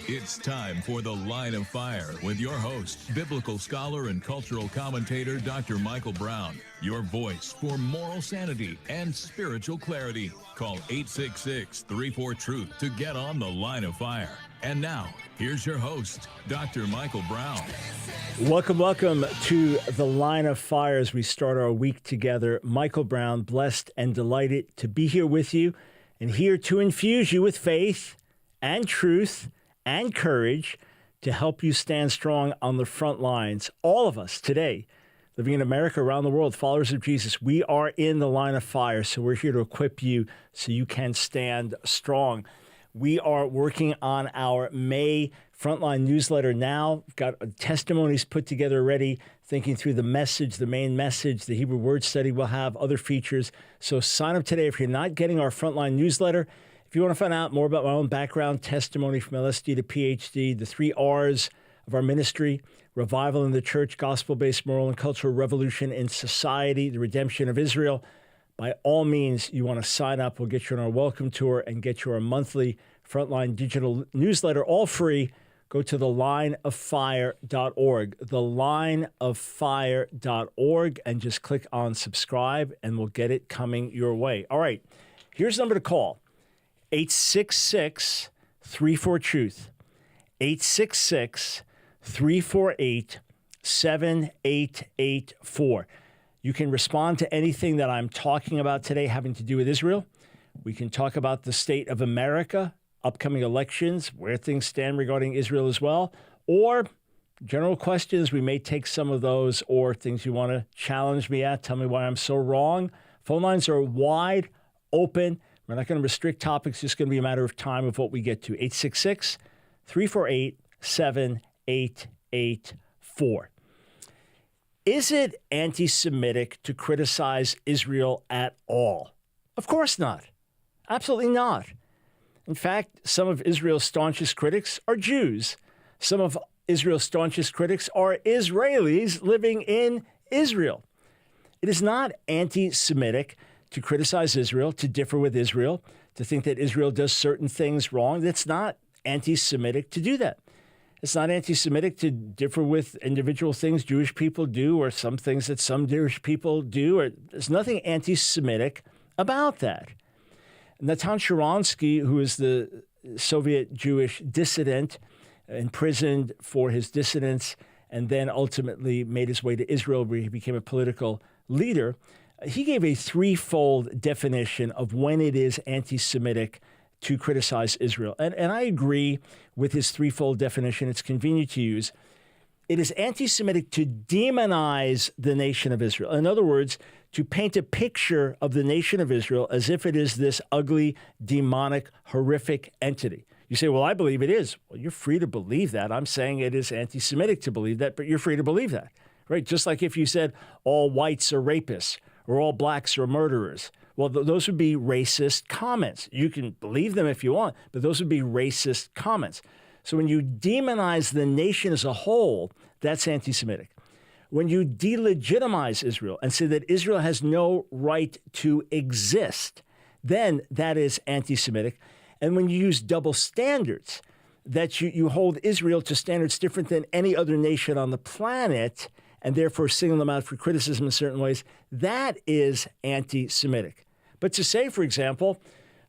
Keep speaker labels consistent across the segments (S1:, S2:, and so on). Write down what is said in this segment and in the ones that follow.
S1: It's time for The Line of Fire with your host, biblical scholar and cultural commentator, Dr. Michael Brown. Your voice for moral sanity and spiritual clarity. Call 866-34-TRUTH to get on The Line of Fire. And now, here's your host, Dr. Michael Brown.
S2: Welcome to The Line of Fire as we start our week together. Michael Brown, blessed and delighted to be here with you and here to infuse you with faith and truth and courage to help you stand strong on the front lines. All of us today, living in America, around the world, followers of Jesus, we are in the line of fire. So we're here to equip you so you can stand strong. We are working on our May Frontline newsletter now. We've got testimonies put together already, thinking through the message, the main message, the Hebrew word study. We'll have other features. So sign up today if you're not getting our Frontline newsletter. If you want to find out more about my own background, testimony from LSD to PhD, the 3 R's of our ministry, revival in the church, gospel-based moral and cultural revolution in society, the redemption of Israel, by all means, you want to sign up. We'll get you on our welcome tour and get you our monthly Frontline digital newsletter, all free. Go to thelineoffire.org, thelineoffire.org, and just click on subscribe, and we'll get it coming your way. All right, here's the number to call. 866-34-TRUTH, 866-348-7884. You can respond to anything that I'm talking about today having to do with Israel. We can talk about the state of America, upcoming elections, where things stand regarding Israel as well, or general questions. We may take some of those, or things you want to challenge me at, tell me why I'm so wrong. Phone lines are wide open. We're not going to restrict topics. It's just going to be a matter of time of what we get to. 866-348-7884. Is it anti-Semitic to criticize Israel at all? Of course not. Absolutely not. In fact, some of Israel's staunchest critics are Jews. Some of Israel's staunchest critics are Israelis living in Israel. It is not anti-Semitic to criticize Israel, to differ with Israel, to think that Israel does certain things wrong. It's not anti-Semitic to do that. It's not anti-Semitic to differ with individual things Jewish people do or some things that some Jewish people do. There's nothing anti-Semitic about that. Natan Sharansky, who is the Soviet Jewish dissident, imprisoned for his dissidence, and then ultimately made his way to Israel, where he became a political leader, he gave a threefold definition of when it is anti-Semitic to criticize Israel. And I agree with his threefold definition. It's convenient to use. It is anti-Semitic to demonize the nation of Israel. In other words, to paint a picture of the nation of Israel as if it is this ugly, demonic, horrific entity. You say, well, I believe it is. Well, you're free to believe that. I'm saying it is anti-Semitic to believe that, but you're free to believe that, right? Just like if you said all whites are rapists or all blacks are murderers. Well, those would be racist comments. You can believe them if you want, but those would be racist comments. So when you demonize the nation as a whole, that's anti-Semitic. When you delegitimize Israel and say that Israel has no right to exist, then that is anti-Semitic. And when you use double standards, that you hold Israel to standards different than any other nation on the planet, and therefore single them out for criticism in certain ways, that is anti-Semitic. But to say, for example,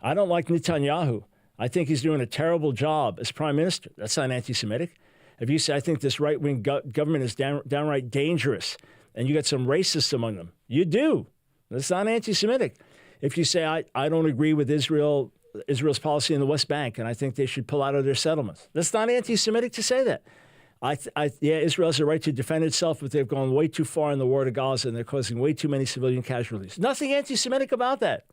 S2: I don't like Netanyahu, I think he's doing a terrible job as prime minister, that's not anti-Semitic. If you say, I think this right-wing government is downright dangerous, and you got some racists among them, you do. That's not anti-Semitic. If you say, I don't agree with Israel's policy in the West Bank, and I think they should pull out of their settlements, that's not anti-Semitic to say that. Israel has a right to defend itself, but they've gone way too far in the war to Gaza, and they're causing way too many civilian casualties. Nothing anti-Semitic about that.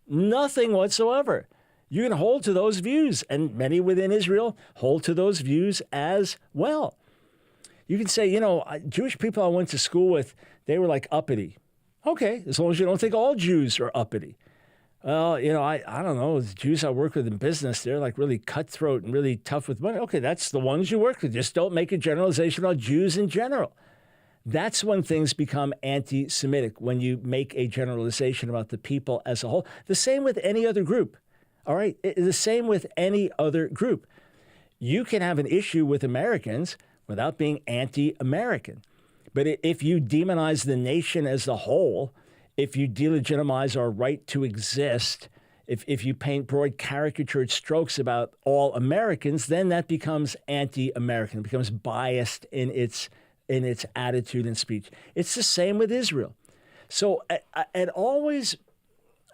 S2: Nothing whatsoever. You can hold to those views, and many within Israel hold to those views as well. You can say, Jewish people I went to school with, they were like uppity. Okay, as long as you don't think all Jews are uppity. Well, I don't know. The Jews I work with in business, they're like really cutthroat and really tough with money. Okay, that's the ones you work with. Just don't make a generalization about Jews in general. That's when things become anti-Semitic, when you make a generalization about the people as a whole. The same with any other group. All right, the same with any other group. you can have an issue with Americans without being anti-American. But if you demonize the nation as a whole, if you delegitimize our right to exist, if you paint broad caricatured strokes about all Americans, then that becomes anti-American. It becomes biased in its attitude and speech. It's the same with Israel. So it always,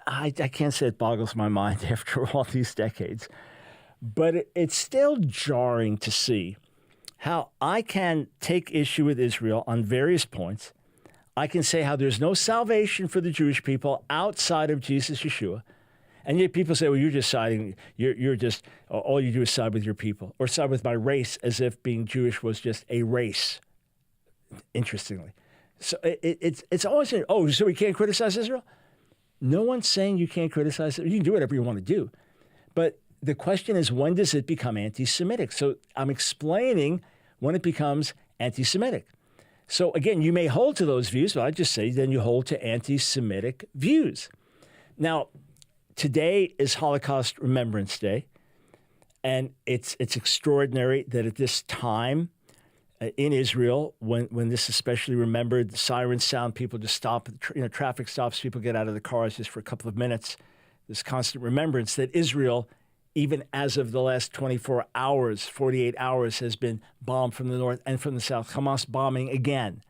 S2: I can't say it boggles my mind after all these decades, but it's still jarring to see how I can take issue with Israel on various points. I can say how there's no salvation for the Jewish people outside of Jesus Yeshua. And yet people say, well, you're just siding, you're just, all you do is side with your people or side with my race, as if being Jewish was just a race, interestingly. So it's always, so we can't criticize Israel? No one's saying you can't criticize it. You can do whatever you want to do. But the question is, when does it become anti-Semitic? So I'm explaining when it becomes anti-Semitic. So again, you may hold to those views, but I just say then you hold to anti-Semitic views. Now, today is Holocaust Remembrance Day, and it's extraordinary that at this time in Israel, when this is especially remembered, the sirens sound, people just stop, traffic stops, people get out of the cars just for a couple of minutes. This constant remembrance that Israel, even as of the last 24 hours, 48 hours, has been bombed from the north and from the south. Hamas bombing again.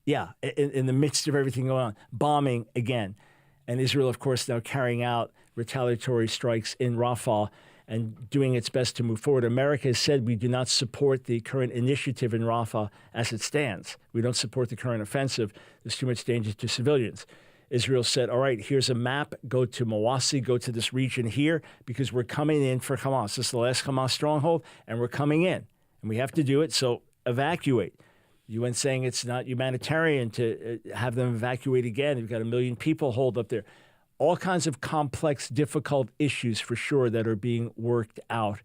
S2: Yeah, in the midst of everything going on, bombing again. And Israel, of course, now carrying out retaliatory strikes in Rafah and doing its best to move forward. America has said we do not support the current initiative in Rafah as it stands. We don't support the current offensive. There's too much danger to civilians. Israel said, all right, here's a map. Go to Mawasi, go to this region here, because we're coming in for Hamas. This is the last Hamas stronghold, and we're coming in. And we have to do it, so evacuate. UN saying it's not humanitarian to have them evacuate again. You've got 1 million people holed up there. All kinds of complex, difficult issues for sure that are being worked out.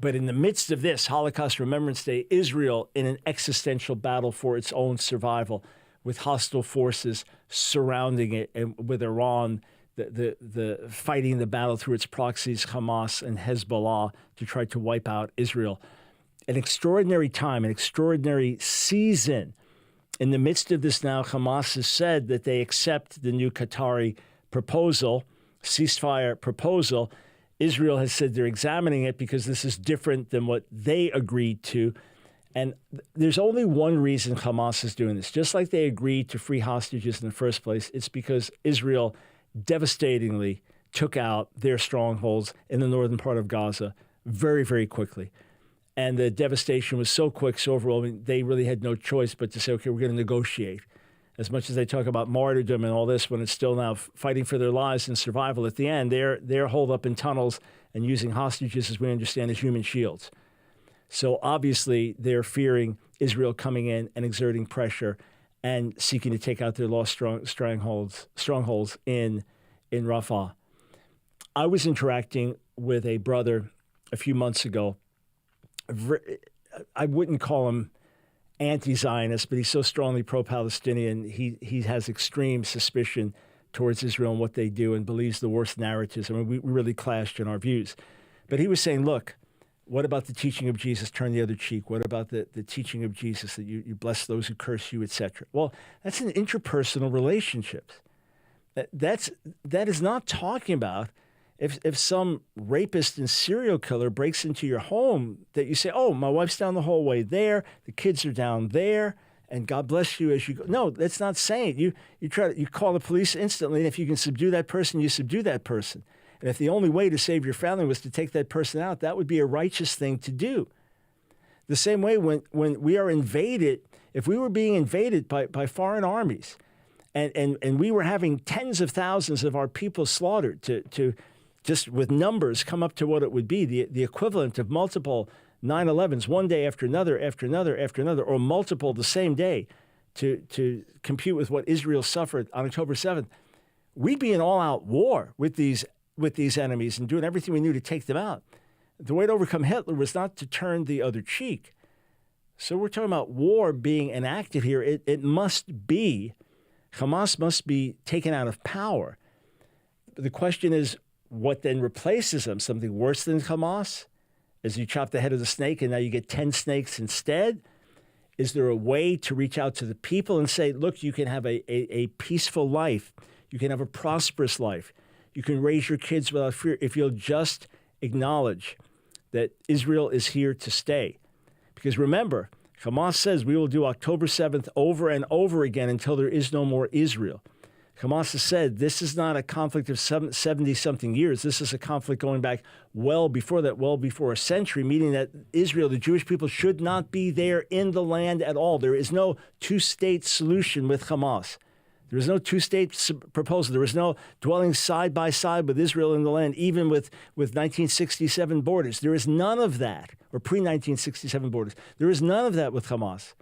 S2: But in the midst of this, Holocaust Remembrance Day, Israel in an existential battle for its own survival, with hostile forces surrounding it, and with Iran, the fighting the battle through its proxies, Hamas and Hezbollah, to try to wipe out Israel. An extraordinary time, an extraordinary season. In the midst of this now, Hamas has said that they accept the new Qatari proposal, ceasefire proposal. Israel has said they're examining it because this is different than what they agreed to. And there's only one reason Hamas is doing this. Just like they agreed to free hostages in the first place, it's because Israel devastatingly took out their strongholds in the northern part of Gaza very, very quickly. And the devastation was so quick, so overwhelming, they really had no choice but to say, okay, we're going to negotiate. As much as they talk about martyrdom and all this, when it's still now fighting for their lives and survival, at the end, they're holed up in tunnels and using hostages, as we understand, as human shields. So obviously, they're fearing Israel coming in and exerting pressure and seeking to take out their lost strongholds in Rafah. I was interacting with a brother a few months ago. I wouldn't call him anti-Zionist, but he's so strongly pro-Palestinian. He has extreme suspicion towards Israel and what they do, and believes the worst narratives. I mean, we really clashed in our views. But he was saying, look, what about the teaching of Jesus, turn the other cheek? What about the teaching of Jesus that you bless those who curse you, etc.? Well, that's in interpersonal relationships. That is not talking about if some rapist and serial killer breaks into your home, that you say, oh, my wife's down the hallway there, the kids are down there, and God bless you as you go. No, that's not saying. You call the police instantly, and if you can subdue that person, you subdue that person. And if the only way to save your family was to take that person out, that would be a righteous thing to do. The same way when we are invaded, if we were being invaded by foreign armies, and we were having tens of thousands of our people slaughtered to just with numbers come up to what it would be, the equivalent of multiple 9/11s, one day after another, after another, after another, or multiple the same day to compute with what Israel suffered on October 7th, we'd be in all-out war with these enemies and doing everything we knew to take them out. The way to overcome Hitler was not to turn the other cheek. So we're talking about war being enacted here. It must be, Hamas must be taken out of power. The question is, what then replaces them? Something worse than Hamas? as you chop the head of the snake and now you get 10 snakes instead? Is there a way to reach out to the people and say, look, you can have a peaceful life. You can have a prosperous life. You can raise your kids without fear if you'll just acknowledge that Israel is here to stay. Because remember, Hamas says we will do October 7th over and over again until there is no more Israel. Hamas has said this is not a conflict of 70-something years. This is a conflict going back well before that, well before a century, meaning that Israel, the Jewish people, should not be there in the land at all. There is no two-state solution with Hamas. There is no two-state proposal. There is no dwelling side by side with Israel in the land, even with 1967 borders. There is none of that, or pre-1967 borders. There is none of that with Hamas.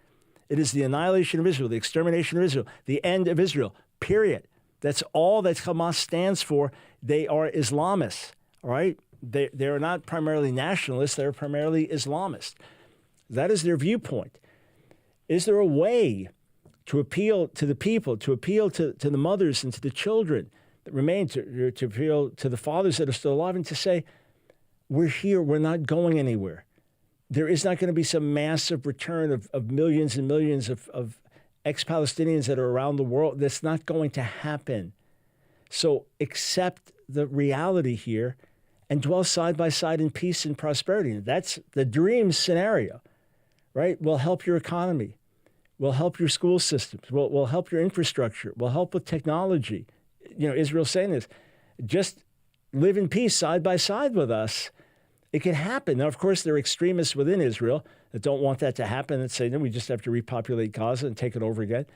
S2: It is the annihilation of Israel, the extermination of Israel, the end of Israel, period. That's all that Hamas stands for. They are Islamists, all right? They are not primarily nationalists. They're primarily Islamists. That is their viewpoint. Is there a way to appeal to the people, to appeal to the mothers and to the children that remain, to appeal to the fathers that are still alive and to say, we're here, we're not going anywhere. There is not going to be some massive return of millions and millions of ex-Palestinians that are around the world. That's not going to happen. So accept the reality here and dwell side by side in peace and prosperity. That's the dream scenario, right? Will help your economy. Will help your school systems. Will help your infrastructure. Will help with technology. You know, Israel's saying this. Just live in peace side by side with us. It can happen. Now, of course, there are extremists within Israel that don't want that to happen and say, no, we just have to repopulate Gaza and take it over again.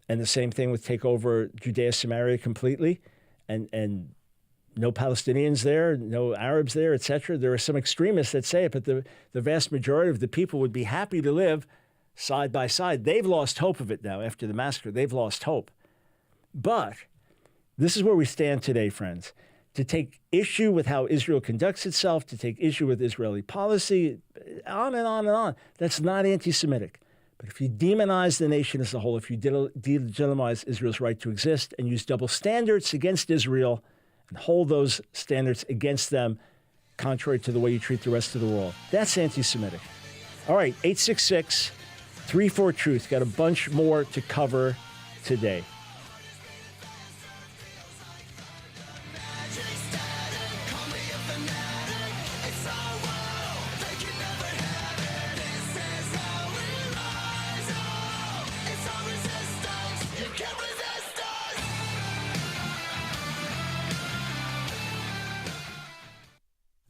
S2: And the same thing with take over Judea, Samaria completely, and no Palestinians there, no Arabs there, etc. There are some extremists that say it, but the vast majority of the people would be happy to live side by side. They've lost hope of it now after the massacre. They've lost hope. But this is where we stand today, friends. To take issue with how Israel conducts itself, to take issue with Israeli policy, on and on and on. That's not anti-Semitic. But if you demonize the nation as a whole, if you delegitimize Israel's right to exist and use double standards against Israel and hold those standards against them, contrary to the way you treat the rest of the world, that's anti-Semitic. All right, 866-34-TRUTH. Got a bunch more to cover today.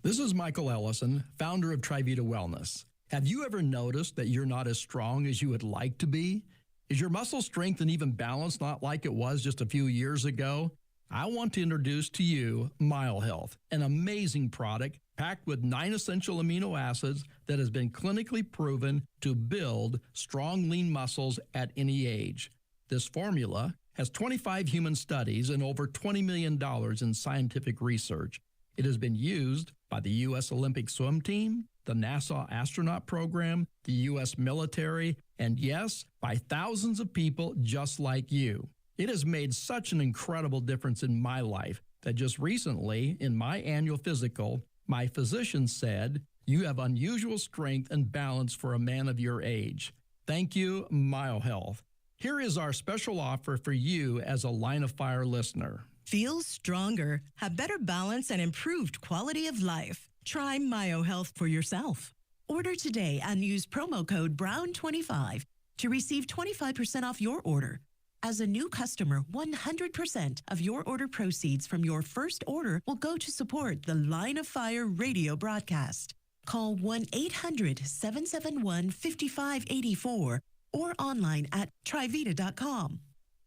S3: This is Michael Ellison, founder of TriVita Wellness. Have you ever noticed that you're not as strong as you would like to be? Is your muscle strength and even balance not like it was just a few years ago? I want to introduce to you MyoHealth, an amazing product packed with 9 essential amino acids that has been clinically proven to build strong, lean muscles at any age. This formula has 25 human studies and over $20 million in scientific research. It has been used by the U.S. Olympic swim team, the NASA astronaut program, the U.S. military, and yes, by thousands of people just like you. It has made such an incredible difference in my life that just recently, in my annual physical, my physician said, "You have unusual strength and balance for a man of your age." Thank you, MyoHealth. Here is our special offer for you as a Line of Fire listener.
S4: Feel stronger, have better balance, and improved quality of life. Try MyoHealth for yourself. Order today and use promo code BROWN25 to receive 25% off your order. As a new customer, 100% of your order proceeds from your first order will go to support the Line of Fire radio broadcast. Call 1-800-771-5584 or online at TriVita.com.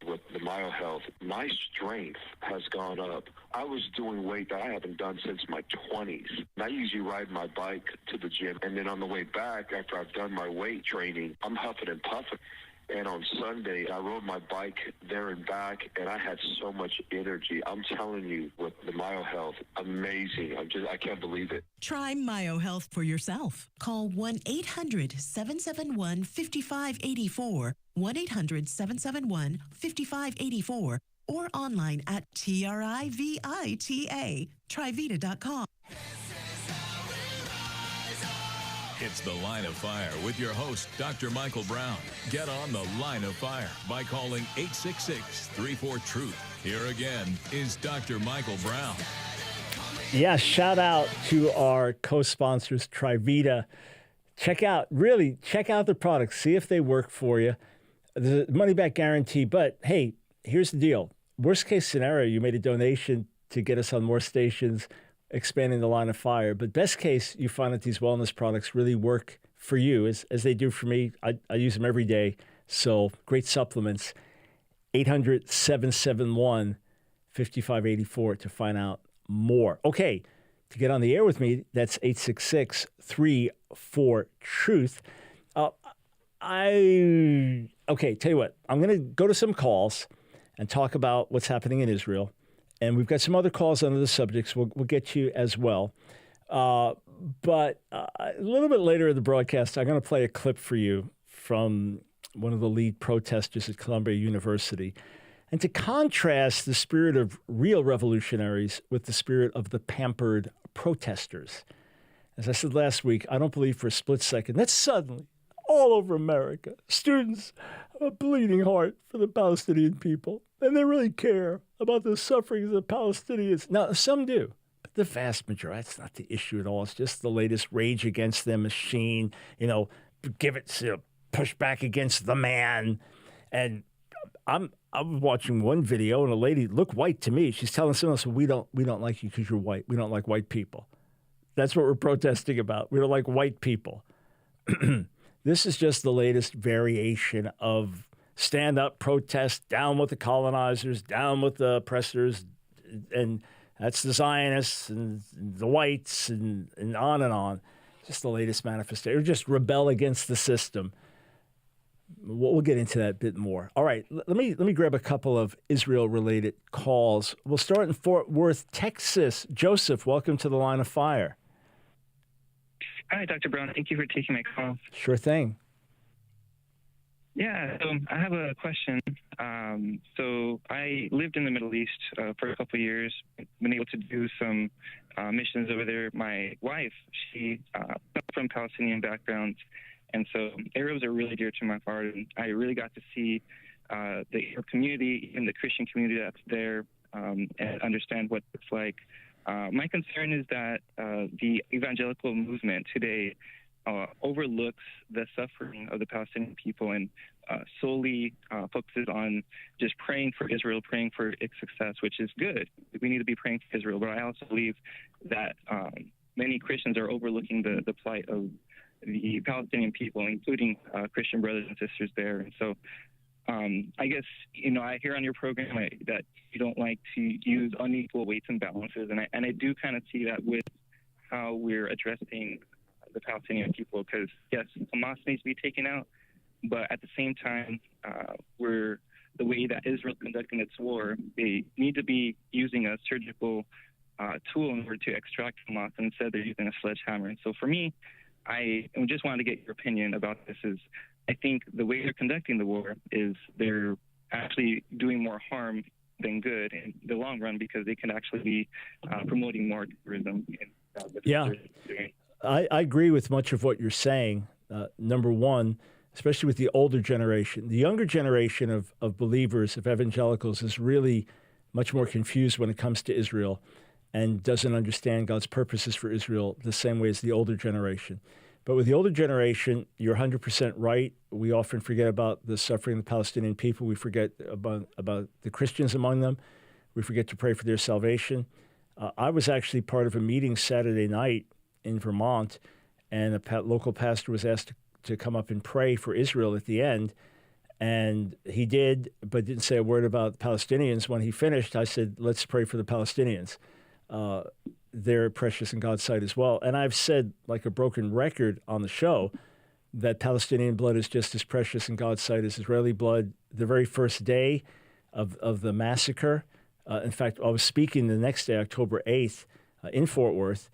S5: With the MyoHealth, my strength has gone up. I was doing weight that I haven't done since my 20s. And I usually ride my bike to the gym, and then on the way back, after I've done my weight training, I'm huffing and puffing. And on Sunday, I rode my bike there and back, and I had so much energy. I'm telling you, with the MyoHealth, amazing. I can't believe it.
S4: Try MyoHealth for yourself. Call 1-800-771-5584, 1-800-771-5584, or online at TRIVITA, TriVita.com.
S1: It's The Line of Fire with your host, Dr. Michael Brown. Get on The Line of Fire by calling 866-34-TRUTH. Here again is Dr. Michael Brown.
S2: Yeah, shout out to our co-sponsors, Trivita. Check out the products. See if they work for you. The money-back guarantee. But, hey, here's the deal. Worst case scenario, you made a donation to get us on more stations, expanding the Line of Fire. But best case, you find that these wellness products really work for you, as they do for me. I use them every day. So great supplements. 800-771-5584 to find out more. Okay, to get on the air with me, that's 866-34-TRUTH. Okay, tell you what, I'm going to go to some calls and talk about what's happening in Israel. And we've got some other calls under the subjects we'll get to as well. But a little bit later in the broadcast, I'm going to play a clip for you from one of the lead protesters at Columbia University. And to contrast the spirit of real revolutionaries with the spirit of the pampered protesters. As I said last week, I don't believe for a split second that suddenly, all over America, students have a bleeding heart for the Palestinian people. And they really care about the suffering of the Palestinians. Now, some do, but the vast majority, that's not the issue at all. It's just the latest rage against them machine, push back against the man. And I'm watching one video, and a lady looked white to me. She's telling someone else, we don't like you because you're white. We don't like white people. That's what we're protesting about. We don't like white people. This is just the latest variation of stand-up protest, down with the colonizers, down with the oppressors, and that's the Zionists and the whites and on and on. Just the latest manifestation. Or just rebel against the system. We'll get into that a bit more. All right, let me grab a couple of Israel-related calls. We'll start in Fort Worth, Texas. Joseph, welcome to the Line of Fire.
S6: Hi, Dr. Brown. Thank you for taking my call.
S2: Sure thing.
S6: Yeah, so I have a question. So I lived in the Middle East for a couple of years, been able to do some missions over there. My wife, she comes from Palestinian background, and so Arabs are really dear to my heart, and I really got to see the Arab community and the Christian community that's there and understand what it's like. My concern is that the evangelical movement today overlooks the suffering of the Palestinian people and solely focuses on just praying for Israel, praying for its success, which is good. We need to be praying for Israel. But I also believe that many Christians are overlooking the plight of the Palestinian people, including Christian brothers and sisters there. And so I guess, I hear on your program that you don't like to use unequal weights and balances. And I do kind of see that with how we're addressing the Palestinian people, because yes, Hamas needs to be taken out, but at the same time, the way that Israel is conducting its war, they need to be using a surgical tool in order to extract Hamas, and instead they're using a sledgehammer. And so for me, I just wanted to get your opinion about this. I think the way they're conducting the war is they're actually doing more harm than good in the long run, because they can actually be promoting more terrorism.
S2: Yeah. I agree with much of what you're saying. Number one, especially with the older generation. The younger generation of believers, of evangelicals, is really much more confused when it comes to Israel and doesn't understand God's purposes for Israel the same way as the older generation. But with the older generation, you're 100% right. We often forget about the suffering of the Palestinian people. We forget about the Christians among them. We forget to pray for their salvation. I was actually part of a meeting Saturday night in Vermont, and a local pastor was asked to come up and pray for Israel at the end. And he did, but didn't say a word about the Palestinians. When he finished, I said, let's pray for the Palestinians. They're precious in God's sight as well. And I've said, like a broken record on the show, that Palestinian blood is just as precious in God's sight as Israeli blood. The very first day of the massacre, in fact, I was speaking the next day, October 8th, in Fort Worth,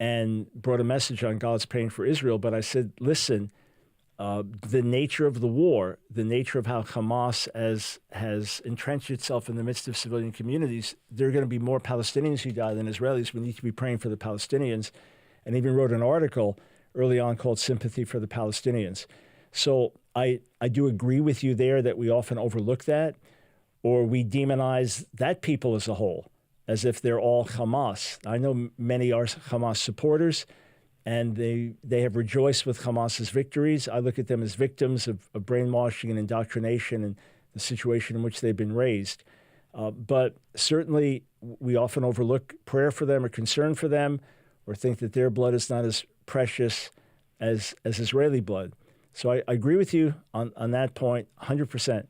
S2: and brought a message on God's pain for Israel. But I said, listen, the nature of the war, the nature of how Hamas has entrenched itself in the midst of civilian communities, there are going to be more Palestinians who die than Israelis. We need to be praying for the Palestinians. And even wrote an article early on called Sympathy for the Palestinians. So I do agree with you there that we often overlook that, or we demonize that people as a whole, as if they're all Hamas. I know many are Hamas supporters, and they have rejoiced with Hamas's victories. I look at them as victims of brainwashing and indoctrination and the situation in which they've been raised. But certainly, we often overlook prayer for them or concern for them, or think that their blood is not as precious as Israeli blood. So I agree with you on that point 100%.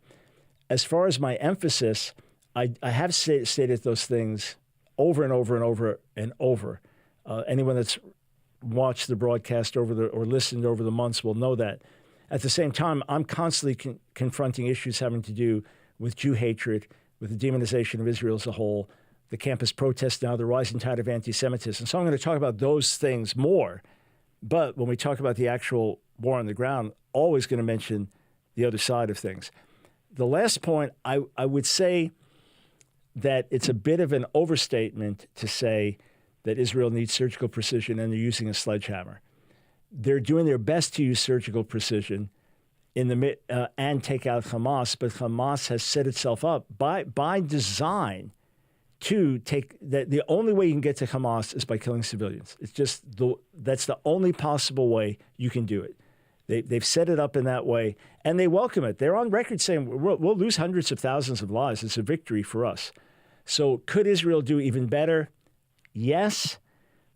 S2: As far as my emphasis, I have stated those things over and over and over and over. Anyone that's watched the broadcast or listened over the months will know that. At the same time, I'm constantly confronting issues having to do with Jew hatred, with the demonization of Israel as a whole, the campus protests now, the rising tide of anti-Semitism. So I'm going to talk about those things more. But when we talk about the actual war on the ground, always going to mention the other side of things. The last point, I would say that it's a bit of an overstatement to say that Israel needs surgical precision and they're using a sledgehammer. They're doing their best to use surgical precision and take out Hamas, but Hamas has set itself up by design to take that. The only way you can get to Hamas is by killing civilians. It's just that's the only possible way you can do it. They've set it up in that way, and they welcome it. They're on record saying we'll lose hundreds of thousands of lives. It's a victory for us. So could Israel do even better? Yes.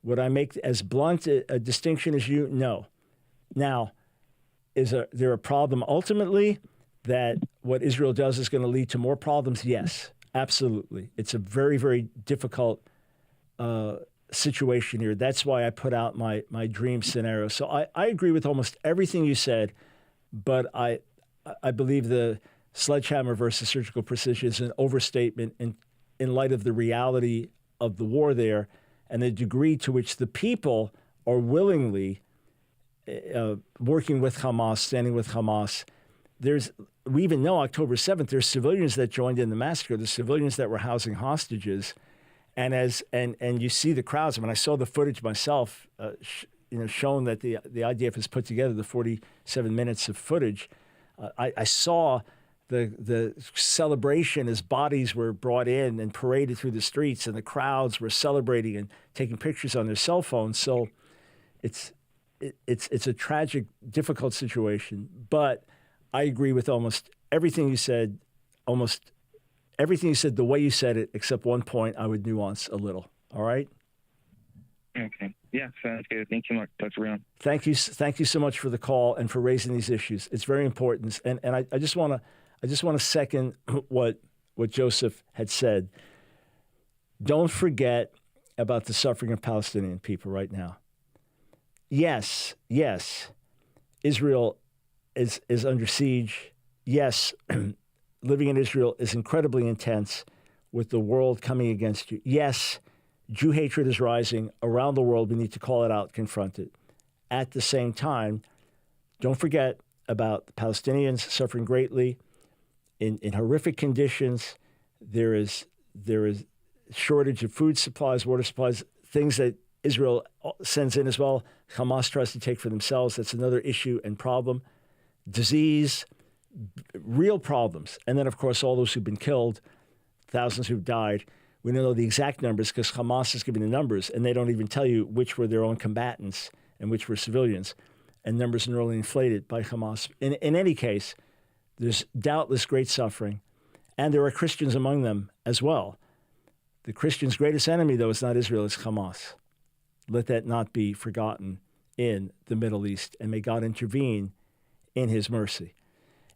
S2: Would I make as blunt a distinction as you? No. Now, is there a problem ultimately that what Israel does is going to lead to more problems? Yes, absolutely. It's a very, very difficult situation here. That's why I put out my dream scenario. So I agree with almost everything you said, but I believe the sledgehammer versus surgical precision is an overstatement in light of the reality of the war there and the degree to which the people are willingly working with Hamas, standing with Hamas. We even know October 7th, there's civilians that joined in the massacre, the civilians that were housing hostages. And you see the crowds. I mean, I saw the footage myself, showing that the IDF has put together the 47 minutes of footage. I saw the celebration as bodies were brought in and paraded through the streets, and the crowds were celebrating and taking pictures on their cell phones. So it's a tragic, difficult situation. But I agree with almost everything you said, the way you said it, except one point I would nuance a little. All right?
S6: Okay. Yeah, sounds good. Thank you, Dr. Brown.
S2: Thank you so much for the call and for raising these issues. It's very important. And I just want to second what Joseph had said. Don't forget about the suffering of Palestinian people right now. Yes, Israel is under siege. Yes, living in Israel is incredibly intense with the world coming against you. Yes, Jew hatred is rising around the world. We need to call it out, confront it. At the same time, don't forget about the Palestinians suffering greatly in horrific conditions. There is shortage of food supplies, water supplies, things that Israel sends in as well. Hamas tries to take for themselves. That's another issue and problem. Disease, real problems. And then, of course, all those who've been killed, thousands who've died. We don't know the exact numbers because Hamas is giving the numbers, and they don't even tell you which were their own combatants and which were civilians. And numbers are normally inflated by Hamas. In any case, there's doubtless great suffering, and there are Christians among them as well. The Christians' greatest enemy, though, is not Israel, it's Hamas. Let that not be forgotten in the Middle East, and may God intervene in his mercy.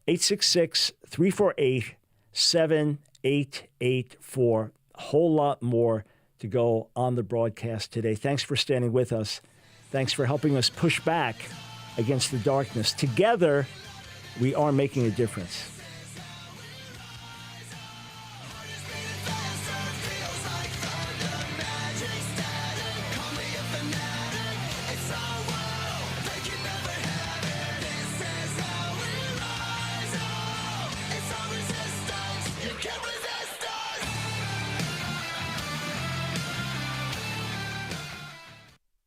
S2: 866-348-7884. A whole lot more to go on the broadcast today. Thanks for standing with us. Thanks for helping us push back against the darkness. Together, we are making a difference.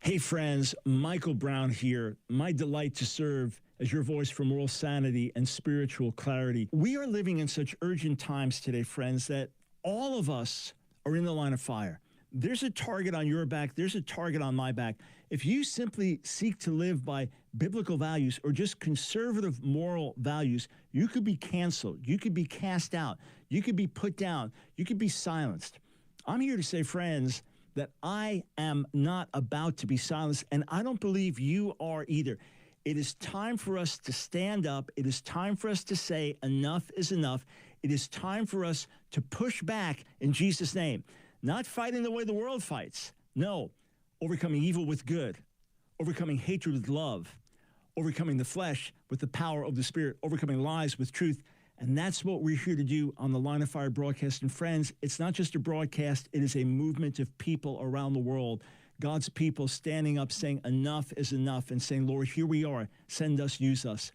S2: Hey friends, Michael Brown here. My delight to serve as your voice for moral sanity and spiritual clarity. We are living in such urgent times today, friends, that all of us are in the line of fire. There's a target on your back. There's a target on my back. If you simply seek to live by biblical values or just conservative moral values, you could be canceled. You could be cast out. You could be put down. You could be silenced. I'm here to say, friends, that I am not about to be silenced, and I don't believe you are either. It is time for us to stand up. It is time for us to say enough is enough. It is time for us to push back in Jesus' name. Not fighting the way the world fights. No, overcoming evil with good, overcoming hatred with love, overcoming the flesh with the power of the Spirit, overcoming lies with truth. And that's what we're here to do on the Line of Fire broadcast. And friends, it's not just a broadcast. It is a movement of people around the world, God's people standing up, saying enough is enough, and saying, Lord, here we are. Send us, use us.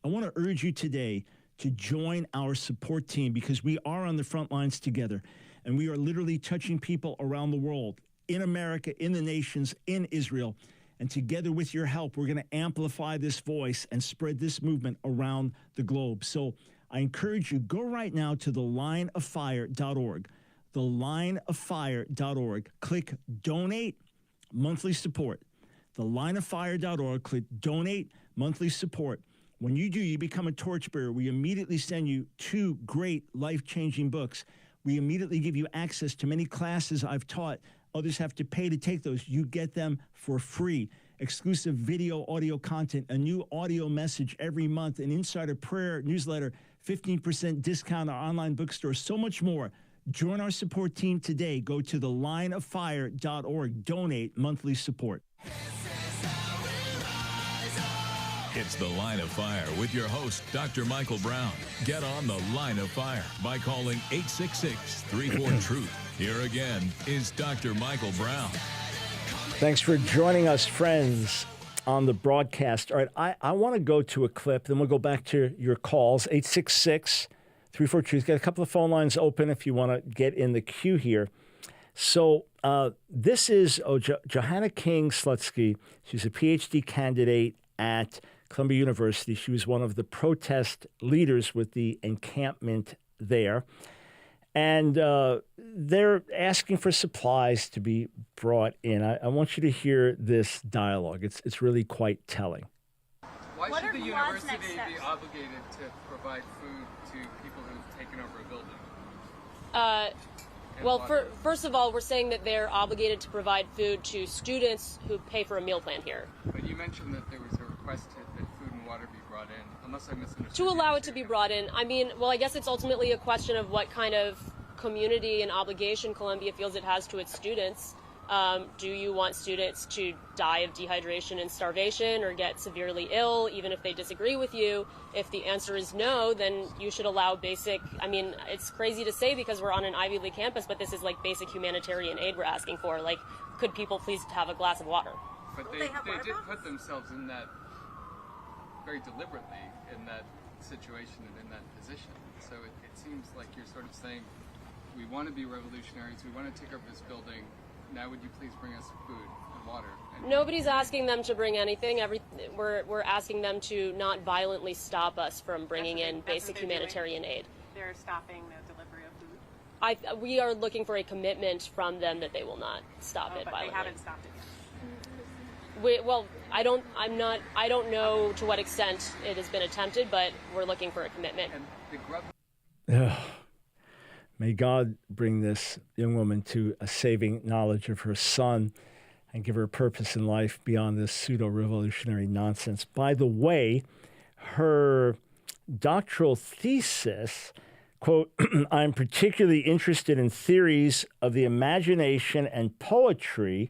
S2: I want to urge you today to join our support team, because we are on the front lines together. And we are literally touching people around the world, in America, in the nations, in Israel. And together with your help, we're going to amplify this voice and spread this movement around the globe. So I encourage you, go right now to thelineoffire.org, thelineoffire.org. Click Donate Monthly Support. Thelineoffire.org, click Donate Monthly Support. When you do, you become a torchbearer. We immediately send you 2 great life-changing books. We immediately give you access to many classes I've taught. Others have to pay to take those. You get them for free. Exclusive video, audio content, a new audio message every month, an insider prayer newsletter, 15% discount on our online bookstore, so much more. Join our support team today. Go to thelineoffire.org. Donate monthly support.
S1: It's The Line of Fire with your host, Dr. Michael Brown. Get on The Line of Fire by calling 866-34-TRUTH. Here again is Dr. Michael Brown.
S2: Thanks for joining us, friends, on the broadcast. All right, I want to go to a clip, then we'll go back to your calls, 866-34-TRUTH. Got a couple of phone lines open if you want to get in the queue here. So this is Johanna King-Slutsky. She's a PhD candidate at Columbia University. She was one of the protest leaders with the encampment there. And they're asking for supplies to be brought in. I want you to hear this dialogue. It's really quite telling.
S7: Why should the university be obligated to provide food to people who've taken over a building?
S8: First of all, we're saying that they're obligated to provide food to students who pay for a meal plan here.
S7: But you mentioned that there was a request that food and water be brought in, unless I misunderstood.
S8: To allow it to be brought in. I mean, well, I guess it's ultimately a question of what kind of community and obligation Columbia feels it has to its students. Do you want students to die of dehydration and starvation or get severely ill, even if they disagree with you? If the answer is no, then you should allow basic, I mean, it's crazy to say because we're on an Ivy League campus, but this is like basic humanitarian aid we're asking for. Like, could people please have a glass of water?
S7: But they did put themselves in that very deliberately, in that situation and in that position. So it seems like you're sort of saying, we want to be revolutionaries, we want to take over this building, now would you please bring us food and water?
S8: Nobody's asking them to bring anything. We're asking them to not violently stop us from bringing in basic humanitarian aid.
S9: They're stopping the delivery of food?
S8: We are looking for a commitment from them that they will not stop it violently.
S9: But they haven't stopped it yet.
S8: I don't know to what extent it has been attempted, but we're looking for a commitment.
S7: And the grub.
S2: May God bring this young woman to a saving knowledge of her son and give her a purpose in life beyond this pseudo-revolutionary nonsense. By the way, her doctoral thesis, quote, I'm particularly interested in theories of the imagination and poetry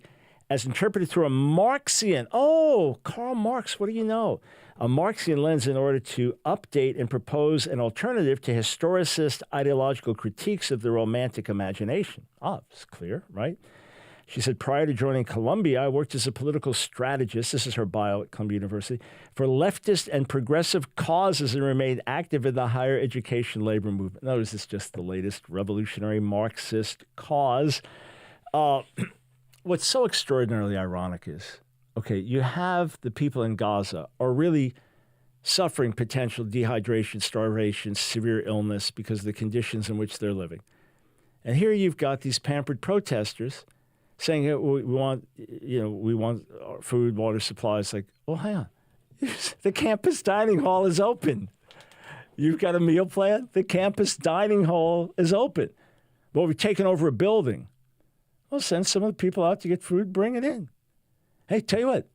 S2: as interpreted through a Marxian. Oh, Karl Marx, what do you know? A Marxian lens in order to update and propose an alternative to historicist ideological critiques of the romantic imagination. It's clear, right? She said, prior to joining Columbia, I worked as a political strategist, this is her bio at Columbia University, for leftist and progressive causes and remained active in the higher education labor movement. Notice it's just the latest revolutionary Marxist cause. what's so extraordinarily ironic is, okay, you have the people in Gaza are really suffering potential dehydration, starvation, severe illness because of the conditions in which they're living. And here you've got these pampered protesters saying, hey, we want food, water supplies. Like, well, hang on. The campus dining hall is open. You've got a meal plan? The campus dining hall is open. Well, we've taken over a building. Well, send some of the people out to get food, bring it in. Hey, tell you what,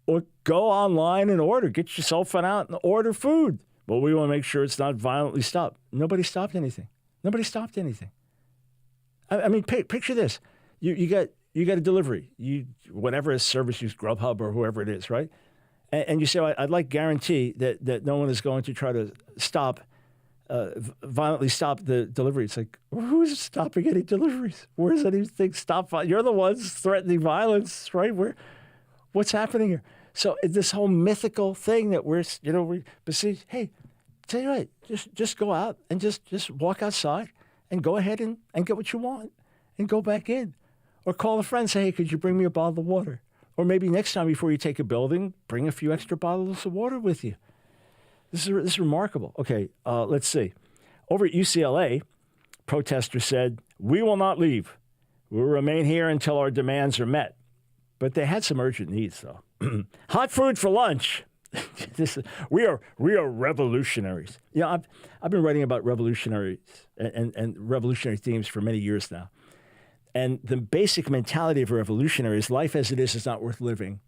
S2: or go online and order. Get your cell phone out and order food. Well, we want to make sure it's not violently stopped. Nobody stopped anything. Nobody stopped anything. I mean, picture this. You got a delivery. Whatever is service, use Grubhub or whoever it is, right? And you say, well, I'd like guarantee that no one is going to try to violently stop the delivery. It's like, who's stopping any deliveries? Where does anything stop? You're the ones threatening violence, right? What's happening here? So this whole mythical thing that but see, hey, tell you what, just go out and just walk outside and go ahead and get what you want and go back in. Or call a friend, say, hey, could you bring me a bottle of water? Or maybe next time before you take a building, bring a few extra bottles of water with you. This is remarkable. Okay, let's see. Over at UCLA, protesters said, we will not leave. We'll remain here until our demands are met. But they had some urgent needs, though. Hot food for lunch. We are revolutionaries. I've been writing about revolutionaries and revolutionary themes for many years now. And the basic mentality of a revolutionary is life as it is not worth living,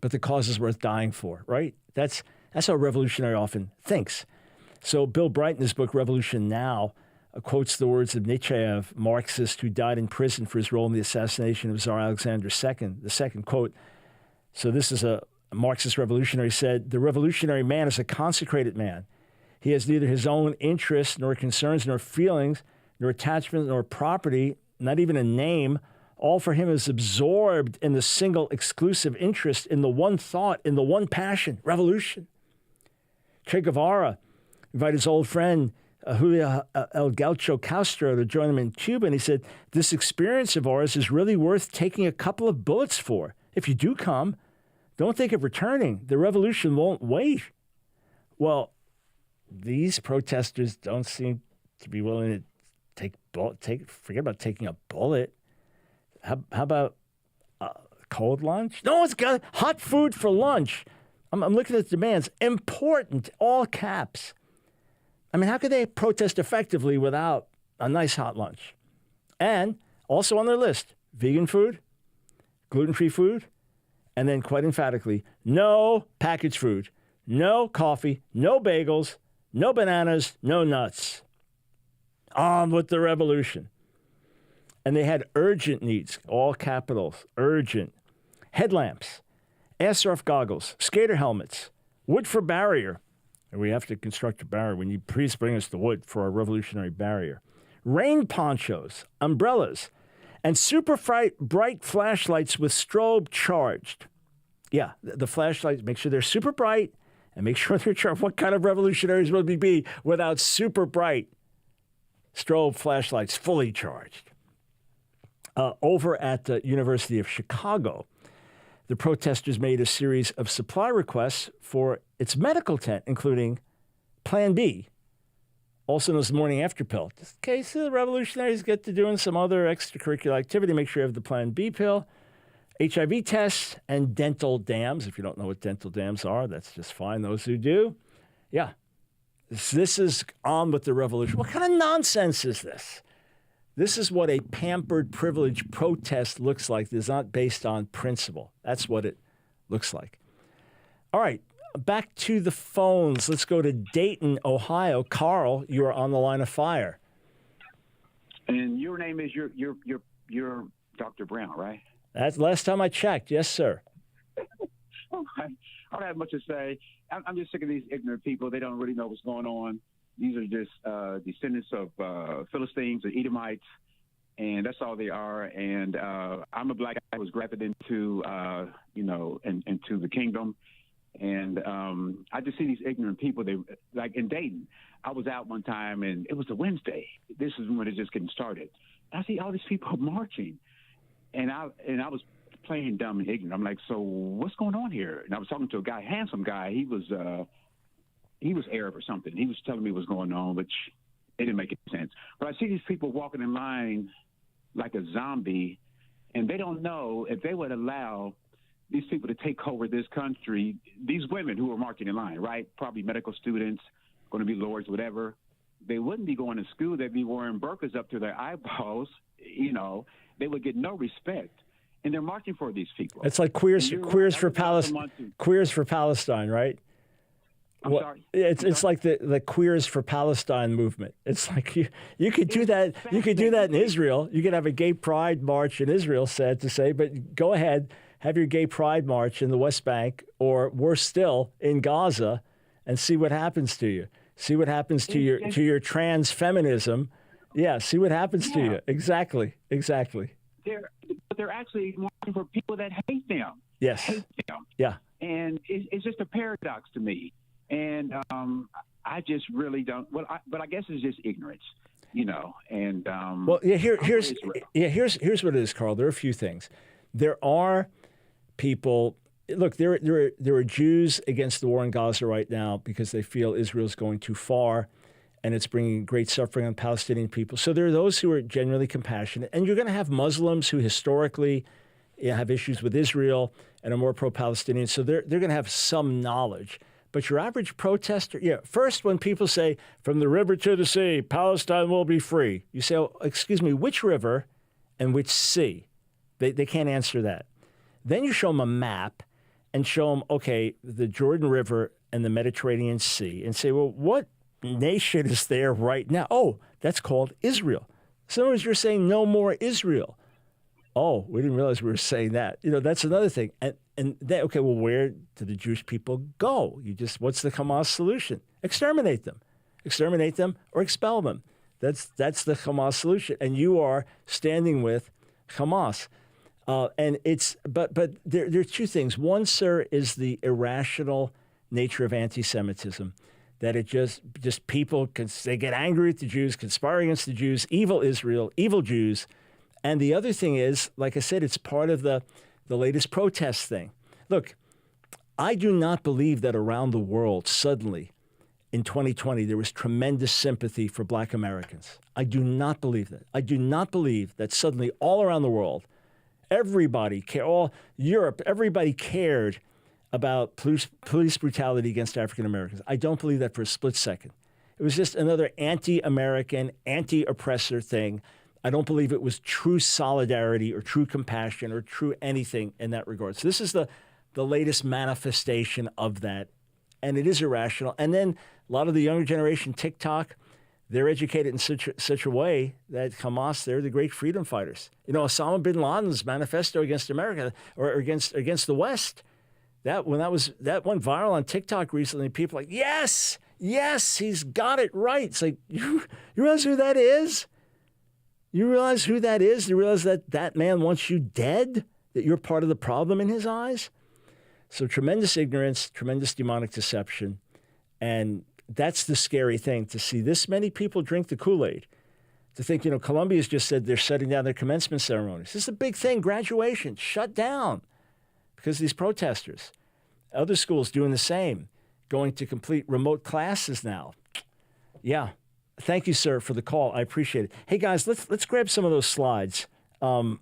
S2: but the cause is worth dying for, right? That's how a revolutionary often thinks. So Bill Bright, in his book, Revolution Now, quotes the words of Nietzsche, a Marxist who died in prison for his role in the assassination of Tsar Alexander II. The second quote, so this is a Marxist revolutionary, said, the revolutionary man is a consecrated man. He has neither his own interests, nor concerns, nor feelings, nor attachment, nor property, not even a name. All for him is absorbed in the single exclusive interest, in the one thought, in the one passion, revolution. Che Guevara invited his old friend Julio El Gaucho Castro to join him in Cuba, and he said, this experience of ours is really worth taking a couple of bullets for. If you do come, don't think of returning. The revolution won't wait. Well, these protesters don't seem to be willing to forget about taking a bullet. How about cold lunch? No one's got hot food for lunch. I'm looking at the demands. Important, all caps. I mean, how could they protest effectively without a nice hot lunch? And also on their list, vegan food, gluten-free food, and then quite emphatically, no packaged food, no coffee, no bagels, no bananas, no nuts. On with the revolution. And they had urgent needs, all capitals, urgent. Headlamps, airsoft goggles, skater helmets, wood for barrier. And we have to construct a barrier. We need, please bring us the wood for our revolutionary barrier. Rain ponchos, umbrellas, and super bright flashlights with strobe charged. Yeah, the flashlights, make sure they're super bright and make sure they're charged. What kind of revolutionaries would we be without super bright strobe flashlights fully charged? Over at the University of Chicago, the protesters made a series of supply requests for its medical tent, including Plan B, also known as the morning after pill. Just in case the revolutionaries get to doing some other extracurricular activity, make sure you have the Plan B pill, HIV tests, and dental dams. If you don't know what dental dams are, that's just fine. Those who do, yeah. This is on with the revolution. What kind of nonsense is this? This is what a pampered, privileged protest looks like. It's not based on principle. That's what it looks like. All right, back to the phones. Let's go to Dayton, Ohio. Carl, you are on the line of fire.
S10: And your name is your Dr. Brown, right?
S2: That's the last time I checked. Yes, sir.
S10: I don't have much to say. I'm just sick of these ignorant people. They don't really know what's going on. These are just descendants of Philistines and Edomites, and that's all they are. And I'm a black guy who was grafted into, into the kingdom. And I just see these ignorant people. They like in Dayton. I was out one time, and it was a Wednesday. This is when it's just getting started. I see all these people marching, And I was playing dumb and ignorant. I'm like, so what's going on here? And I was talking to a guy, handsome guy. He was Arab or something. He was telling me what's going on, which it didn't make any sense. But I see these people walking in line like a zombie, and they don't know if they would allow these people to take over this country, these women who are marching in line, right? Probably medical students, going to be lawyers, whatever. They wouldn't be going to school. They'd be wearing burqas up to their eyeballs. You know, they would get no respect. And they're marching for these people.
S2: It's like queers for Palestine, right?
S10: I'm sorry.
S2: It's like the Queers for Palestine movement. It's like you could do that. You could do that in Israel. You could have a gay pride march in Israel, sad to say, but go ahead, have your gay pride march in the West Bank, or worse still, in Gaza, and see what happens to you. See what happens to your trans feminism. Yeah, see what happens to you. Exactly.
S10: They're actually marching for people that hate them.
S2: Yes.
S10: Hate them.
S2: Yeah.
S10: And it's just a paradox to me. And I just really don't. But I guess it's just ignorance, you know. And
S2: here's what it is, Carl. There are a few things. There are people. Look, there are Jews against the war in Gaza right now because they feel Israel's going too far, and it's bringing great suffering on Palestinian people. So there are those who are genuinely compassionate, and you're going to have Muslims who historically have issues with Israel and are more pro-Palestinian. So they're going to have some knowledge. But your average protester, first when people say, from the river to the sea, Palestine will be free, you say, oh, excuse me, which river and which sea? They can't answer that. Then you show them a map and show them, okay, the Jordan River and the Mediterranean Sea, and say, well, what nation is there right now? Oh, that's called Israel. So in other words, you're saying no more Israel. Oh, we didn't realize we were saying that. That's another thing. And then, okay, well, where do the Jewish people go? What's the Hamas solution? Exterminate them or expel them. That's the Hamas solution. And you are standing with Hamas. But there are two things. One, sir, is the irrational nature of anti-Semitism, that it just people, they get angry at the Jews, conspire against the Jews, evil Israel, evil Jews. And the other thing is, like I said, it's part of the latest protest thing. Look, I do not believe that around the world suddenly in 2020 there was tremendous sympathy for Black Americans. I do not believe that. I do not believe that suddenly all around the world, all Europe, everybody cared about police brutality against African Americans. I don't believe that for a split second. It was just another anti-American, anti-oppressor thing. I don't believe it was true solidarity or true compassion or true anything in that regard. So this is the latest manifestation of that, and it is irrational. And then a lot of the younger generation, TikTok, they're educated in such a way that Hamas, they're the great freedom fighters. Osama bin Laden's manifesto against America or against the West, that went viral on TikTok recently. People are like, yes, he's got it right. It's like, you realize who that is? You realize who that is? You realize that man wants you dead? That you're part of the problem in his eyes? So tremendous ignorance, tremendous demonic deception. And that's the scary thing, to see this many people drink the Kool-Aid. To think, Columbia's just said they're shutting down their commencement ceremonies. This is a big thing, graduation, shut down because of these protesters. Other schools doing the same, going to complete remote classes now. Yeah. Thank you, sir, for the call. I appreciate it. Hey, guys, let's grab some of those slides. When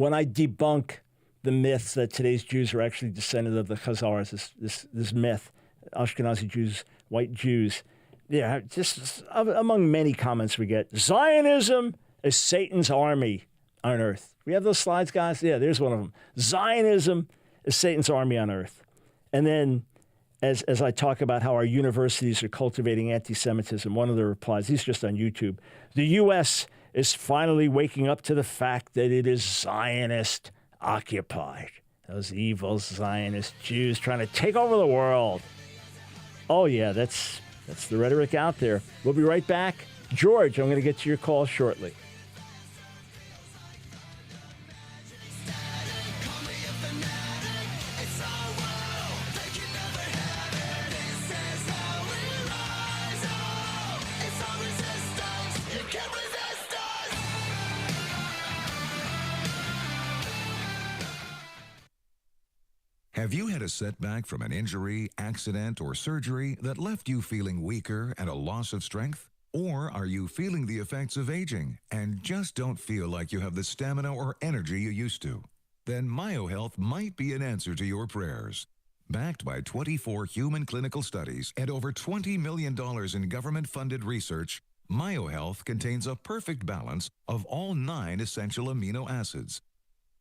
S2: I debunk the myth that today's Jews are actually descended of the Khazars, this myth, Ashkenazi Jews, white Jews, just among many comments we get, Zionism is Satan's army on earth. We have those slides, guys? Yeah, there's one of them. Zionism is Satan's army on earth. And then as I talk about how our universities are cultivating anti-Semitism, one of the replies, he's just on YouTube, the U.S. is finally waking up to the fact that it is Zionist occupied. Those evil Zionist Jews trying to take over the world. Oh, yeah, that's the rhetoric out there. We'll be right back. George, I'm going to get to your call shortly.
S11: Have you had a setback from an injury, accident, or surgery that left you feeling weaker and a loss of strength? Or are you feeling the effects of aging and just don't feel like you have the stamina or energy you used to? Then MyoHealth might be an answer to your prayers. Backed by 24 human clinical studies and over $20 million in government-funded research, MyoHealth contains a perfect balance of all 9 essential amino acids.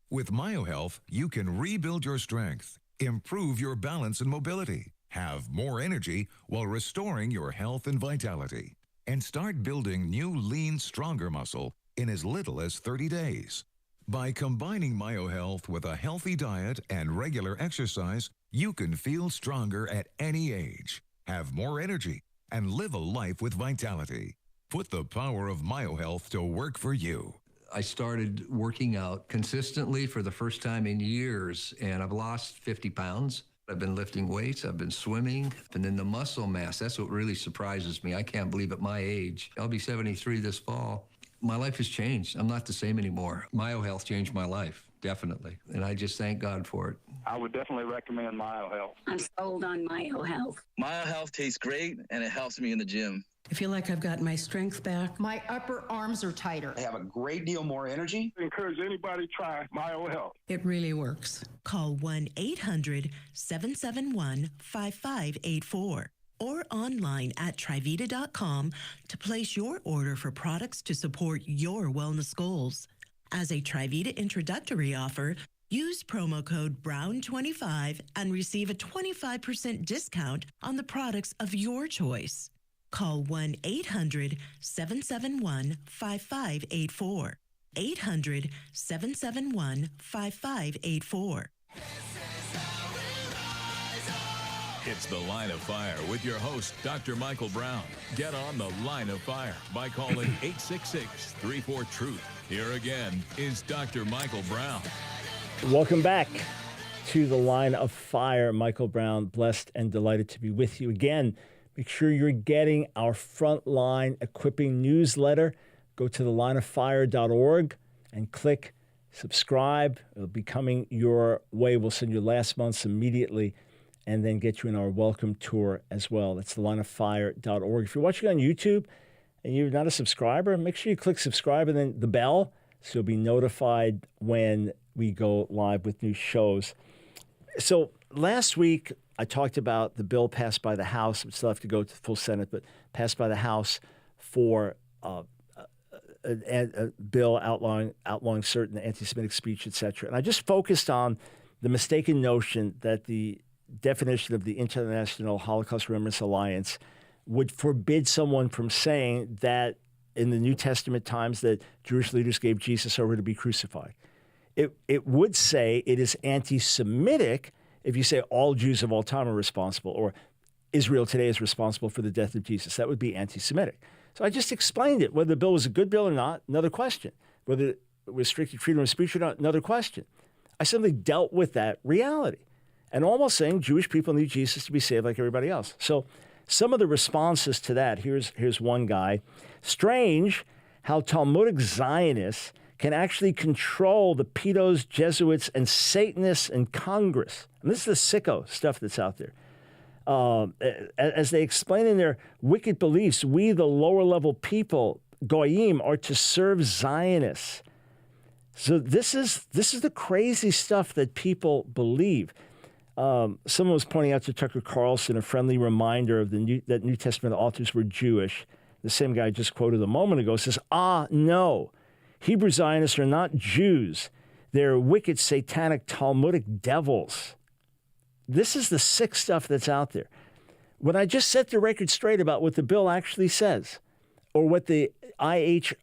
S11: With MyoHealth, you can rebuild your strength, improve your balance and mobility, have more energy while restoring your health and vitality, and start building new, lean, stronger muscle in as little as 30 days. By combining MyoHealth with a healthy diet and regular exercise, you can feel stronger at any age, have more energy, and live a life with vitality. Put the power of MyoHealth to work for you.
S12: I started working out consistently for the first time in years, and I've lost 50 pounds. I've been lifting weights, I've been swimming, and then the muscle mass, that's what really surprises me. I can't believe at my age, I'll be 73 this fall. My life has changed. I'm not the same anymore. MyoHealth changed my life, definitely, and I just thank God for it.
S10: I would definitely recommend MyoHealth.
S13: I'm sold on MyoHealth.
S14: MyoHealth tastes great, and it helps me in the gym.
S15: I feel like I've got my strength back.
S16: My upper arms are tighter.
S17: I have a great deal more energy.
S10: I encourage anybody to try MyoHealth.
S15: It really works.
S4: Call 1-800-771-5584 or online at Trivita.com to place your order for products to support your wellness goals. As a Trivita introductory offer, use promo code BROWN25 and receive a 25% discount on the products of your choice. Call 1-800-771-5584. 800-771-5584.
S1: It's The Line of Fire with your host, Dr. Michael Brown. Get on The Line of Fire by calling 866-34-TRUTH. Here again is Dr. Michael Brown.
S2: Welcome back to The Line of Fire. Michael Brown, blessed and delighted to be with you again. Make sure you're getting our Frontline Equipping newsletter. Go to thelineoffire.org and click subscribe. It'll be coming your way. We'll send you last month's immediately and then get you in our welcome tour as well. That's thelineoffire.org. If you're watching on YouTube and you're not a subscriber, make sure you click subscribe and then the bell so you'll be notified when we go live with new shows. So last week, I talked about the bill passed by the House. We still have to go to the full Senate, but passed by the House for a bill outlawing certain anti-Semitic speech, etc. And I just focused on the mistaken notion that the definition of the International Holocaust Remembrance Alliance would forbid someone from saying that in the New Testament times that Jewish leaders gave Jesus over to be crucified. It would say it is anti-Semitic if you say all Jews of all time are responsible or Israel today is responsible for the death of Jesus. That would be anti-Semitic. So I just explained it. Whether the bill was a good bill or not, another question. Whether it restricted freedom of speech or not, another question. I simply dealt with that reality and almost saying Jewish people need Jesus to be saved like everybody else. So some of the responses to that, here's one guy. Strange how Talmudic Zionists can actually control the pedos, Jesuits, and Satanists in Congress. And this is the sicko stuff that's out there. As they explain in their wicked beliefs, we, the lower-level people, Goyim, are to serve Zionists. So this is the crazy stuff that people believe. Someone was pointing out to Tucker Carlson a friendly reminder of that New Testament authors were Jewish. The same guy I just quoted a moment ago says, no. Hebrew Zionists are not Jews. They're wicked, satanic, Talmudic devils. This is the sick stuff that's out there. When I just set the record straight about what the bill actually says, or what the IHRA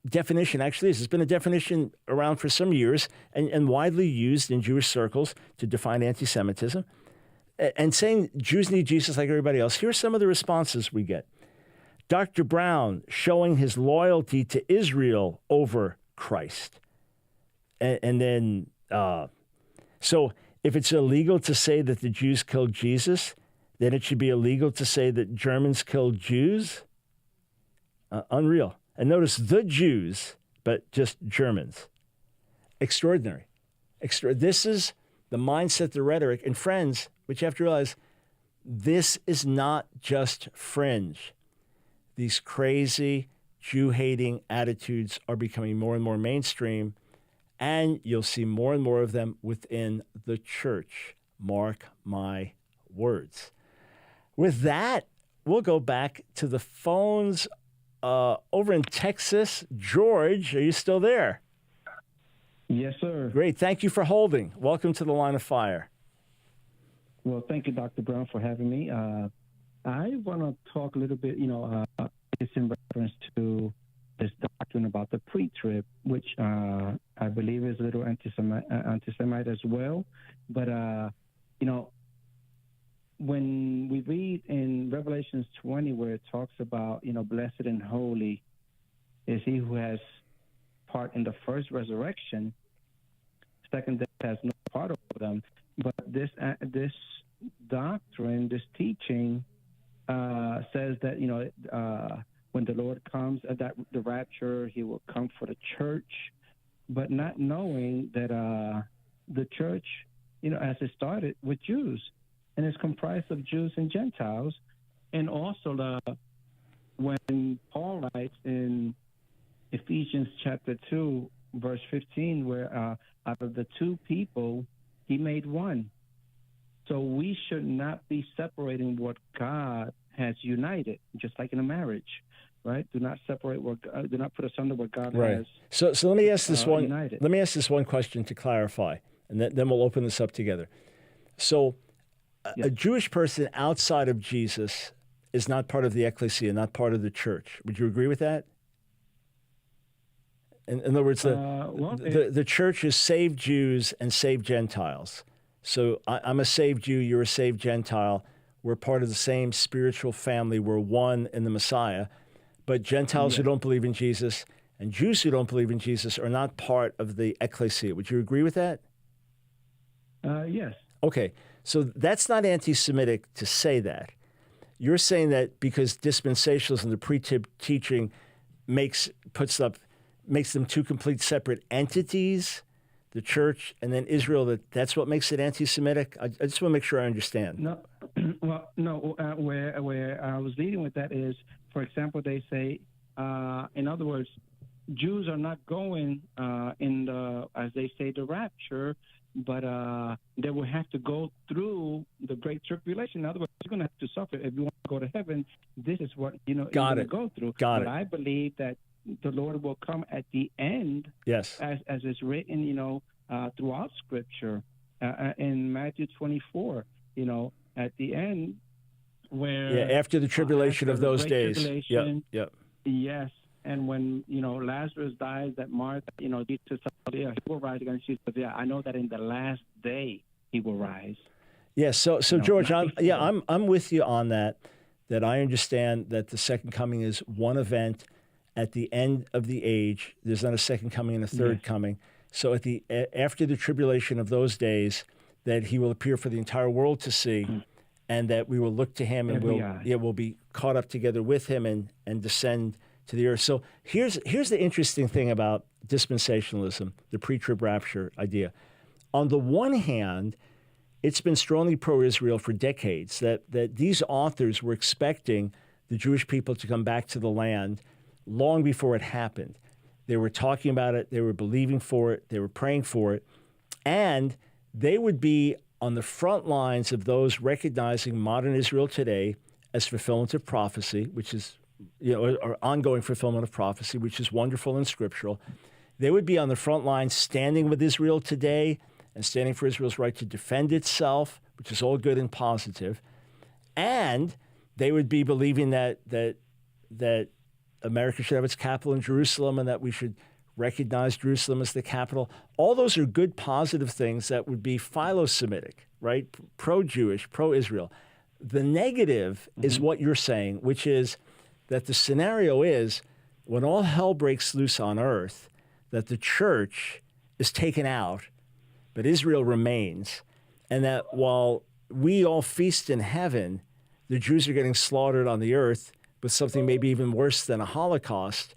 S2: definition actually is, it's been a definition around for some years and widely used in Jewish circles to define anti-Semitism, and saying Jews need Jesus like everybody else. Here's some of the responses we get. Dr. Brown showing his loyalty to Israel over Christ. And then, so if it's illegal to say that the Jews killed Jesus, then it should be illegal to say that Germans killed Jews? Unreal. And notice the Jews, but just Germans. Extraordinary. This is the mindset, the rhetoric. And friends, what you have to realize, this is not just fringe. These crazy Jew-hating attitudes are becoming more and more mainstream, and you'll see more and more of them within the church. Mark my words. With that, we'll go back to the phones over in Texas. George, are you still there?
S18: Yes, sir.
S2: Great. Thank you for holding. Welcome to the Line of Fire.
S18: Well, thank you, Dr. Brown, for having me. I want to talk a little bit, it's in reference to this doctrine about the pre-trib, which I believe is a little anti-Semite as well. But, when we read in Revelations 20 where it talks about, blessed and holy is he who has part in the first resurrection, second death has no part of them. But this doctrine, this teaching says that, when the Lord comes at the rapture, he will come for the church, but not knowing that the church, as it started with Jews, and it's comprised of Jews and Gentiles. And also when Paul writes in Ephesians chapter 2, verse 15, where out of the two people, he made one. So we should not be separating what God has united, just like in a marriage, right? Do not separate do not put asunder what God has.
S2: So let me ask this one.
S18: united.
S2: Let me ask this one question to clarify, and then we'll open this up together. So, a Jewish person outside of Jesus is not part of the ecclesia, not part of the church. Would you agree with that? In other words, the church is saved Jews and saved Gentiles. So I'm a saved Jew, you're a saved Gentile. We're part of the same spiritual family. We're one in the Messiah. But Gentiles who don't believe in Jesus and Jews who don't believe in Jesus are not part of the ecclesia. Would you agree with that?
S18: Yes.
S2: Okay. So that's not anti-Semitic to say that. You're saying that because dispensationalism, the pre-trib teaching, makes them two complete separate entities, the church and then Israel, that's what makes it anti-Semitic? I just want to make sure I understand.
S18: No, well, no. Where I was leading with that is, for example, they say, in other words, Jews are not going in the, as they say, the rapture, but they will have to go through the great tribulation. In other words, you're going to have to suffer if you want to go to heaven. This is what you're going to go through. But I believe that the Lord will come at the end,
S2: yes,
S18: as is written, throughout Scripture, in Matthew 24. At the end, where
S2: after the tribulation of those days. Yep.
S18: Yes, and when Lazarus dies, that Martha, Jesus said, he will rise again. She said, I know that in the last day he will rise.
S2: Yes. So George, I'm with you on that. That I understand that the second coming is one event. At the end of the age, there's not a second coming and a third coming. So after the tribulation of those days, that he will appear for the entire world to see, and that we will look to him and we'll be caught up together with him and descend to the earth. So here's the interesting thing about dispensationalism, the pre-trib rapture idea. On the one hand, it's been strongly pro-Israel for decades, that these authors were expecting the Jewish people to come back to the land long before it happened. They were talking about it, they were believing for it, they were praying for it, and they would be on the front lines of those recognizing modern Israel today as fulfillment of prophecy, which is, or ongoing fulfillment of prophecy, which is wonderful and scriptural. They would be on the front lines standing with Israel today and standing for Israel's right to defend itself, which is all good and positive. And they would be believing that America should have its capital in Jerusalem and that we should recognize Jerusalem as the capital. All those are good, positive things that would be philo-Semitic, right? Pro-Jewish, pro-Israel. The negative is what you're saying, which is that the scenario is when all hell breaks loose on earth, that the church is taken out, but Israel remains, and that while we all feast in heaven, the Jews are getting slaughtered on the earth with something maybe even worse than a Holocaust.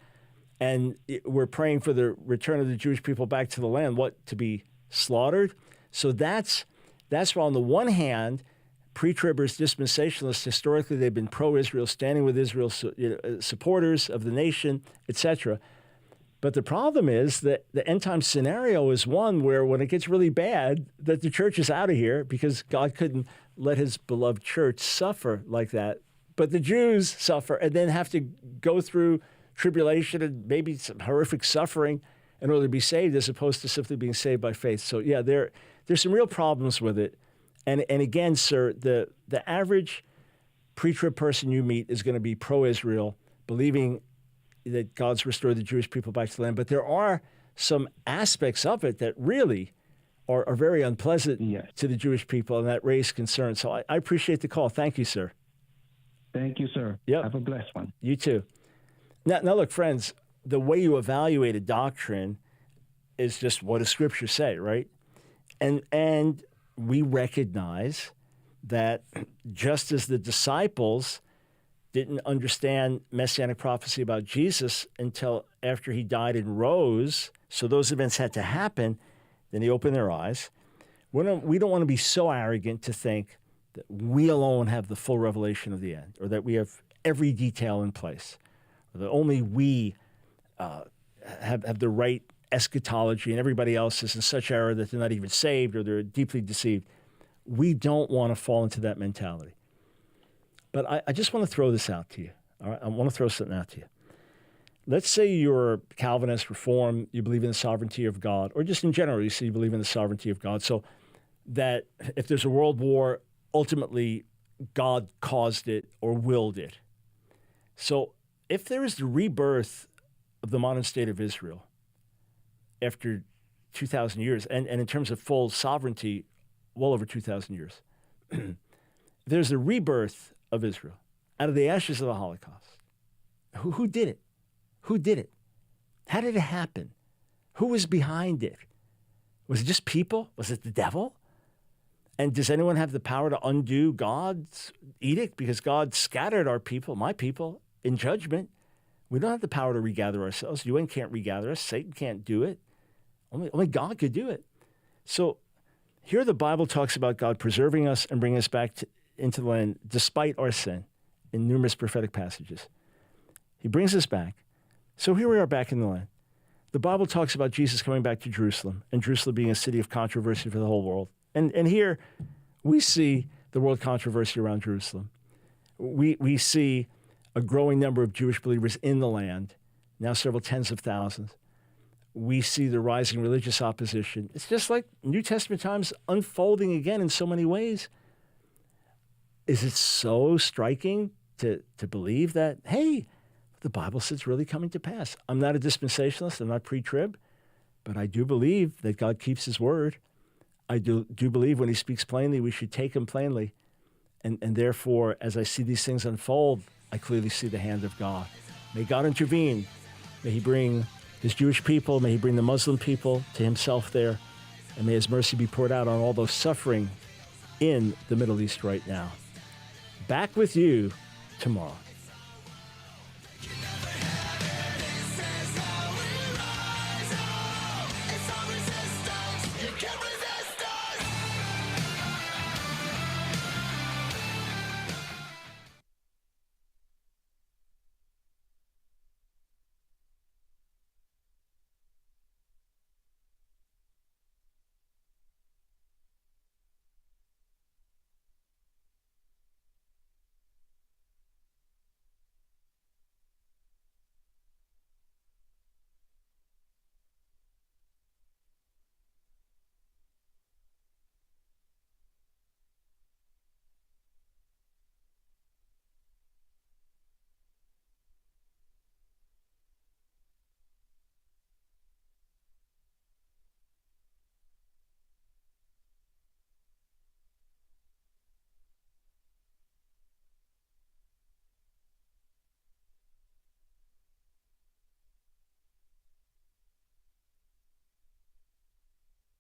S2: And we're praying for the return of the Jewish people back to the land, to be slaughtered? So that's why on the one hand, pre-tribbers, dispensationalists, historically they've been pro-Israel, standing with Israel, supporters of the nation, etc. But the problem is that the end-time scenario is one where when it gets really bad, that the church is out of here because God couldn't let his beloved church suffer like that. But the Jews suffer and then have to go through tribulation and maybe some horrific suffering in order to be saved, as opposed to simply being saved by faith. So yeah, there's some real problems with it. And again, sir, the average pre-trib person you meet is going to be pro-Israel, believing that God's restored the Jewish people back to the land. But there are some aspects of it that really are very unpleasant to the Jewish people, and that raise concern. So I appreciate the call. Thank you, sir.
S18: Thank you, sir.
S2: Yep.
S18: Have a blessed one.
S2: You too. Now, look, friends, the way you evaluate a doctrine is just what does Scripture say, right? And we recognize that just as the disciples didn't understand messianic prophecy about Jesus until after he died and rose, so those events had to happen, then they opened their eyes. We don't want to be so arrogant to think that we alone have the full revelation of the end, or that we have every detail in place, or that only we have the right eschatology and everybody else is in such error that they're not even saved or they're deeply deceived. We don't want to fall into that mentality. But I just want to throw this out to you. All right? I want to throw something out to you. Let's say you're Calvinist, Reform, you believe in the sovereignty of God, or just in general, you say you believe in the sovereignty of God. So that if there's a world war, ultimately God caused it or willed it. So if there is the rebirth of the modern state of Israel after 2,000 years, and in terms of full sovereignty, well over 2,000 years, there's a rebirth of Israel out of the ashes of the Holocaust. Who did it? Who did it? How did it happen? Who was behind it? Was it just people? Was it the devil? And does anyone have the power to undo God's edict? Because God scattered our people, my people, in judgment. We don't have the power to regather ourselves. UN can't regather us. Satan can't do it. Only God could do it. So here the Bible talks about God preserving us and bringing us back into the land despite our sin in numerous prophetic passages. He brings us back. So here we are back in the land. The Bible talks about Jesus coming back to Jerusalem, and Jerusalem being a city of controversy for the whole world. And here we see the world controversy around Jerusalem. We see a growing number of Jewish believers in the land, now several tens of thousands. We see the rising religious opposition. It's just like New Testament times unfolding again in so many ways. Is it so striking to believe that, hey, the Bible says it's really coming to pass? I'm not a dispensationalist. I'm not pre-trib. But I do believe that God keeps his word. I do believe when he speaks plainly, we should take him plainly. And therefore, as I see these things unfold, I clearly see the hand of God. May God intervene. May he bring his Jewish people, may he bring the Muslim people to himself there, and may his mercy be poured out on all those suffering in the Middle East right now. Back with you tomorrow.